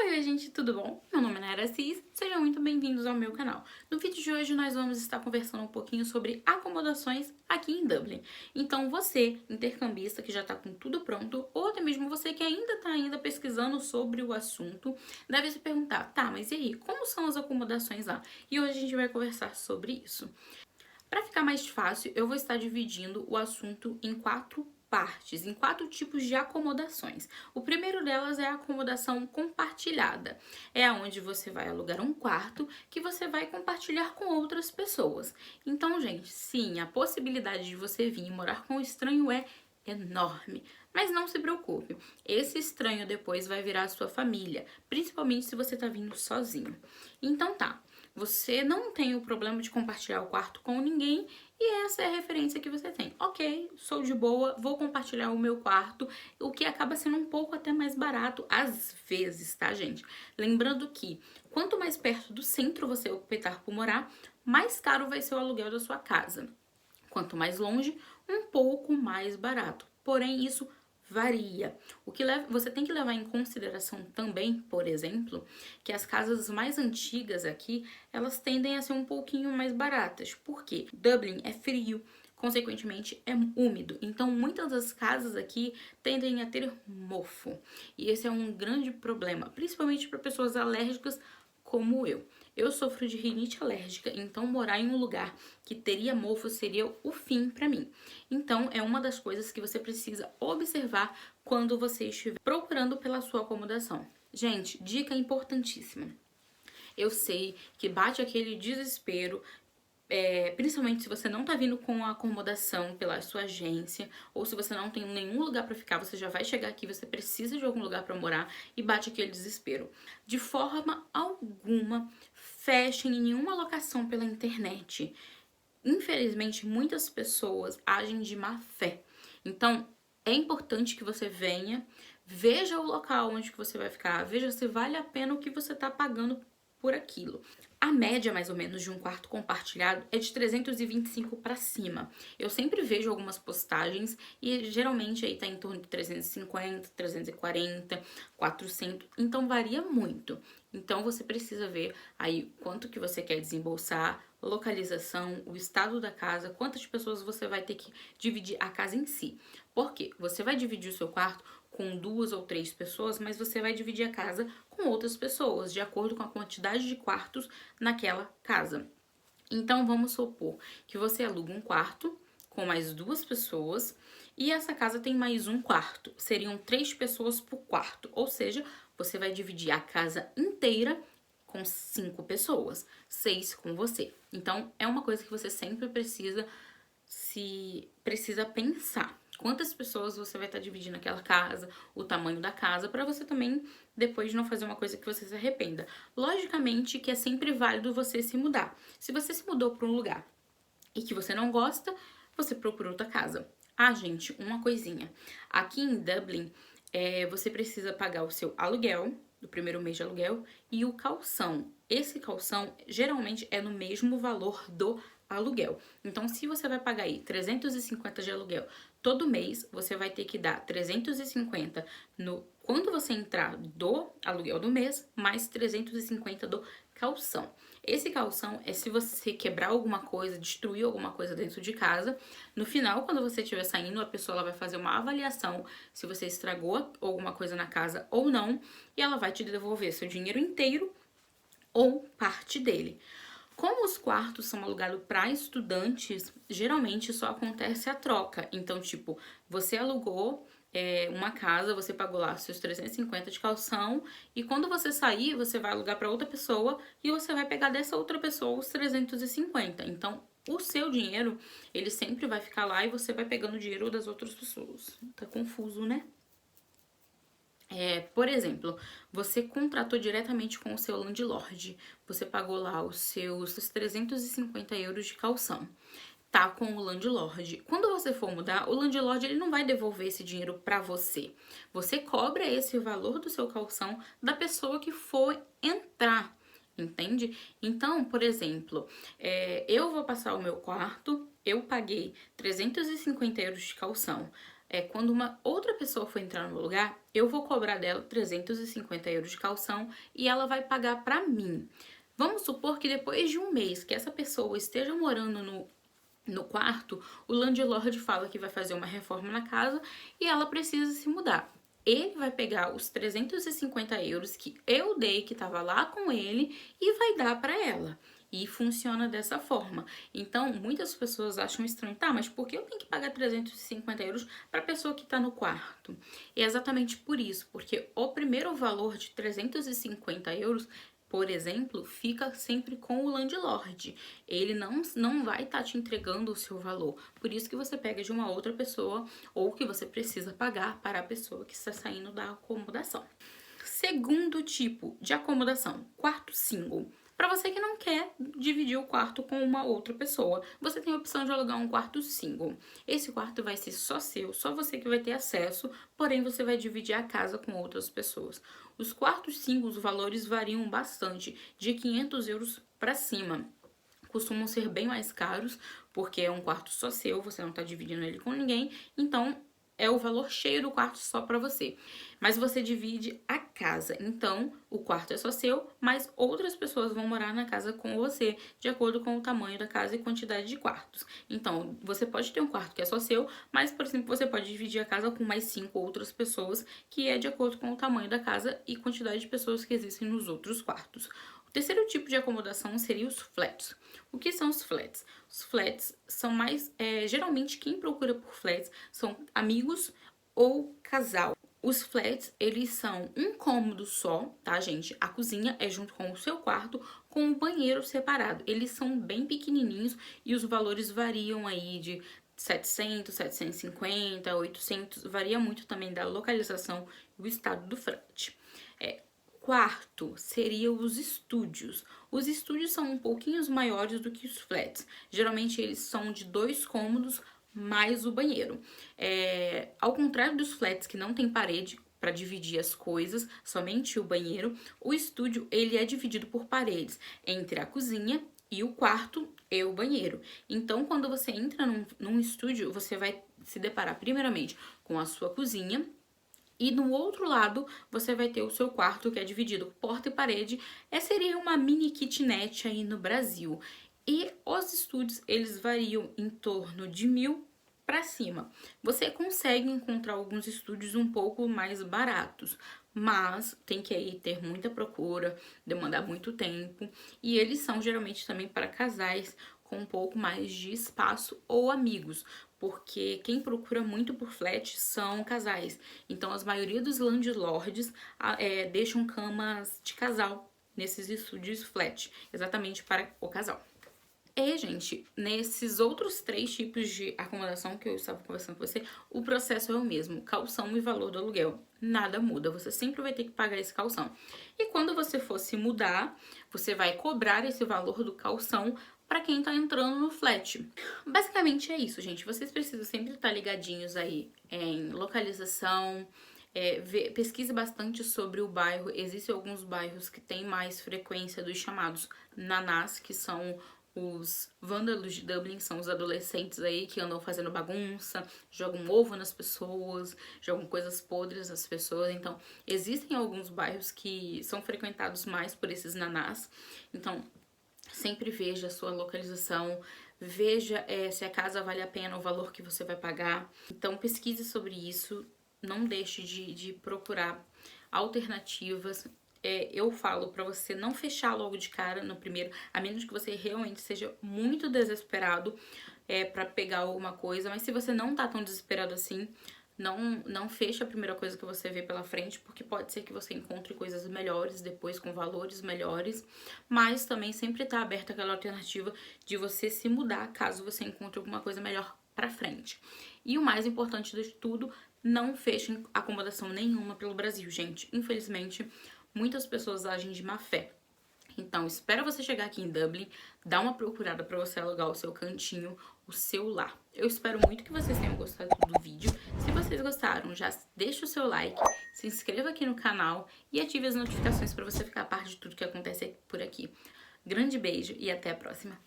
Oi, gente, tudo bom? Meu nome é Nayara Cis, sejam muito bem-vindos ao meu canal. No vídeo de hoje nós vamos estar conversando um pouquinho sobre acomodações aqui em Dublin. Então você, intercambista que já está com tudo pronto, ou até mesmo você que ainda está pesquisando sobre o assunto, deve se perguntar, tá, mas e aí, como são as acomodações lá? E hoje a gente vai conversar sobre isso. Para ficar mais fácil, eu vou estar dividindo o assunto em quatro partes, em quatro tipos de acomodações. O primeiro delas é a acomodação compartilhada. É onde você vai alugar um quarto que você vai compartilhar com outras pessoas. Então, gente, sim, a possibilidade de você vir morar com um estranho é enorme. Mas não se preocupe, esse estranho depois vai virar a sua família, principalmente se você tá vindo sozinho. Então tá, você não tem o problema de compartilhar o quarto com ninguém e essa é a referência que você tem. Ok, sou de boa, vou compartilhar o meu quarto, o que acaba sendo um pouco até mais barato às vezes, tá, gente? Lembrando que quanto mais perto do centro você optar por morar, mais caro vai ser o aluguel da sua casa. Quanto mais longe, um pouco mais barato. Porém, isso varia. O que você tem que levar em consideração também, por exemplo, que as casas mais antigas aqui, elas tendem a ser um pouquinho mais baratas. Por quê? Dublin é frio, consequentemente é úmido. Então, muitas das casas aqui tendem a ter mofo. E esse é um grande problema, principalmente para pessoas alérgicas como eu. Eu sofro de rinite alérgica, então morar em um lugar que teria mofo seria o fim para mim. Então, é uma das coisas que você precisa observar quando você estiver procurando pela sua acomodação. Gente, dica importantíssima. Eu sei que bate aquele desespero, principalmente se você não tá vindo com a acomodação pela sua agência, ou se você não tem nenhum lugar para ficar, você já vai chegar aqui, você precisa de algum lugar para morar e bate aquele desespero. De forma alguma, fechem em nenhuma locação pela internet. Infelizmente, muitas pessoas agem de má fé. Então, é importante que você venha, veja o local onde que você vai ficar, veja se vale a pena o que você está pagando por aquilo. A média, mais ou menos, de um quarto compartilhado é de 325 para cima. Eu sempre vejo algumas postagens e geralmente aí tá em torno de 350, 340, 400, então varia muito. Então você precisa ver aí quanto que você quer desembolsar, localização, o estado da casa, quantas pessoas você vai ter que dividir a casa em si. Por quê? Você vai dividir o seu quarto com 2 ou 3 pessoas, mas você vai dividir a casa com outras pessoas, de acordo com a quantidade de quartos naquela casa. Então vamos supor que você aluga um quarto com mais 2 pessoas e essa casa tem mais um quarto. Seriam 3 pessoas por quarto, ou seja, você vai dividir a casa inteira com 5 pessoas, 6 com você. Então é uma coisa que você sempre precisa pensar. Quantas pessoas você vai estar dividindo aquela casa, o tamanho da casa, para você também depois não fazer uma coisa que você se arrependa. Logicamente que é sempre válido você se mudar. Se você se mudou para um lugar e que você não gosta, você procura outra casa. Ah, gente, uma coisinha. Aqui em Dublin, você precisa pagar o seu aluguel, do primeiro mês de aluguel, e o calção. Esse calção geralmente é no mesmo valor do aluguel. Então, se você vai pagar aí 350 de aluguel todo mês, você vai ter que dar 350 no quando você entrar do aluguel do mês, mais 350 do calção. Esse calção é se você quebrar alguma coisa, destruir alguma coisa dentro de casa. No final, quando você estiver saindo, a pessoa ela vai fazer uma avaliação se você estragou alguma coisa na casa ou não, e ela vai te devolver seu dinheiro inteiro ou parte dele. Como os quartos são alugados para estudantes, geralmente só acontece a troca. Então, tipo, você alugou uma casa, você pagou lá seus 350 de calção e quando você sair, você vai alugar para outra pessoa e você vai pegar dessa outra pessoa os 350. Então, o seu dinheiro, ele sempre vai ficar lá e você vai pegando o dinheiro das outras pessoas. Tá confuso, né? Por exemplo, você contratou diretamente com o seu landlord, você pagou lá os seus 350 euros de calção, tá com o landlord. Quando você for mudar, o landlord ele não vai devolver esse dinheiro para você. Você cobra esse valor do seu calção da pessoa que for entrar, entende? Então, por exemplo, eu vou passar o meu quarto, eu paguei 350 euros de calção. quando uma outra pessoa for entrar no meu lugar, eu vou cobrar dela 350 euros de calção e ela vai pagar pra mim. Vamos supor que depois de um mês que essa pessoa esteja morando no quarto, o landlord fala que vai fazer uma reforma na casa e ela precisa se mudar. Ele vai pegar os 350 euros que eu dei, que estava lá com ele, e vai dar para ela. E funciona dessa forma. Então, muitas pessoas acham estranho. Tá, mas por que eu tenho que pagar 350 euros para a pessoa que está no quarto? E é exatamente por isso, porque o primeiro valor de 350 euros, por exemplo, fica sempre com o landlord. Ele não vai estar te entregando o seu valor. Por isso que você pega de uma outra pessoa ou que você precisa pagar para a pessoa que está saindo da acomodação. Segundo tipo de acomodação, quarto single. Para você que não quer dividir o quarto com uma outra pessoa, você tem a opção de alugar um quarto single. Esse quarto vai ser só seu, só você que vai ter acesso, porém você vai dividir a casa com outras pessoas. Os quartos singles, os valores variam bastante, de 500 euros para cima. Costumam ser bem mais caros, porque é um quarto só seu, você não está dividindo ele com ninguém, então é o valor cheio do quarto só para você. Mas você divide a casa, então o quarto é só seu, mas outras pessoas vão morar na casa com você, de acordo com o tamanho da casa e quantidade de quartos. Então, você pode ter um quarto que é só seu, mas, por exemplo, você pode dividir a casa com mais 5 outras pessoas, que é de acordo com o tamanho da casa e quantidade de pessoas que existem nos outros quartos. O terceiro tipo de acomodação seria os flats. O que são os flats? Os flats são mais, geralmente quem procura por flats são amigos ou casal. Os flats, eles são um cômodo só, tá, gente? A cozinha é junto com o seu quarto, com o banheiro separado. Eles são bem pequenininhos e os valores variam aí de 700, 750, 800, varia muito também da localização e o estado do flat. Quarto seria os estúdios. Os estúdios são um pouquinho maiores do que os flats. Geralmente eles são de 2 cômodos mais o banheiro. Ao contrário dos flats que não tem parede para dividir as coisas, somente o banheiro, o estúdio ele é dividido por paredes entre a cozinha e o quarto e o banheiro. Então, quando você entra num estúdio, você vai se deparar primeiramente com a sua cozinha. E no outro lado, você vai ter o seu quarto, que é dividido por porta e parede. Seria uma mini kitnet aí no Brasil. E os estúdios, eles variam em torno de 1.000 para cima. Você consegue encontrar alguns estúdios um pouco mais baratos, mas tem que aí ter muita procura, demandar muito tempo. E eles são geralmente também para casais com um pouco mais de espaço ou amigos, porque quem procura muito por flat são casais. Então, a maioria dos landlords deixam camas de casal nesses estúdios flat, exatamente para o casal. Gente, nesses outros 3 tipos de acomodação que eu estava conversando com você, o processo é o mesmo, calção e valor do aluguel. Nada muda, você sempre vai ter que pagar esse calção. E quando você for se mudar, você vai cobrar esse valor do calção para quem tá entrando no flat. Basicamente é isso, gente. Vocês precisam sempre estar ligadinhos aí em localização, pesquise bastante sobre o bairro. Existem alguns bairros que têm mais frequência dos chamados nanás, que são os vândalos de Dublin, são os adolescentes aí que andam fazendo bagunça, jogam ovo nas pessoas, jogam coisas podres nas pessoas. Então, existem alguns bairros que são frequentados mais por esses nanás. Então, sempre veja a sua localização, veja se a casa vale a pena o valor que você vai pagar. Então, pesquise sobre isso, não deixe de procurar alternativas. Eu falo pra você não fechar logo de cara no primeiro, a menos que você realmente seja muito desesperado pra pegar alguma coisa. Mas se você não tá tão desesperado assim, não fecha a primeira coisa que você vê pela frente, porque pode ser que você encontre coisas melhores depois, com valores melhores, mas também sempre tá aberta aquela alternativa de você se mudar caso você encontre alguma coisa melhor pra frente. E o mais importante de tudo, não fechem acomodação nenhuma pelo Brasil, gente. Infelizmente, muitas pessoas agem de má fé. Então, espera você chegar aqui em Dublin, dá uma procurada para você alugar o seu cantinho, o seu lar. Eu espero muito que vocês tenham gostado do vídeo. Se vocês gostaram, já deixa o seu like, se inscreva aqui no canal e ative as notificações para você ficar a par de tudo que acontece por aqui. Grande beijo e até a próxima!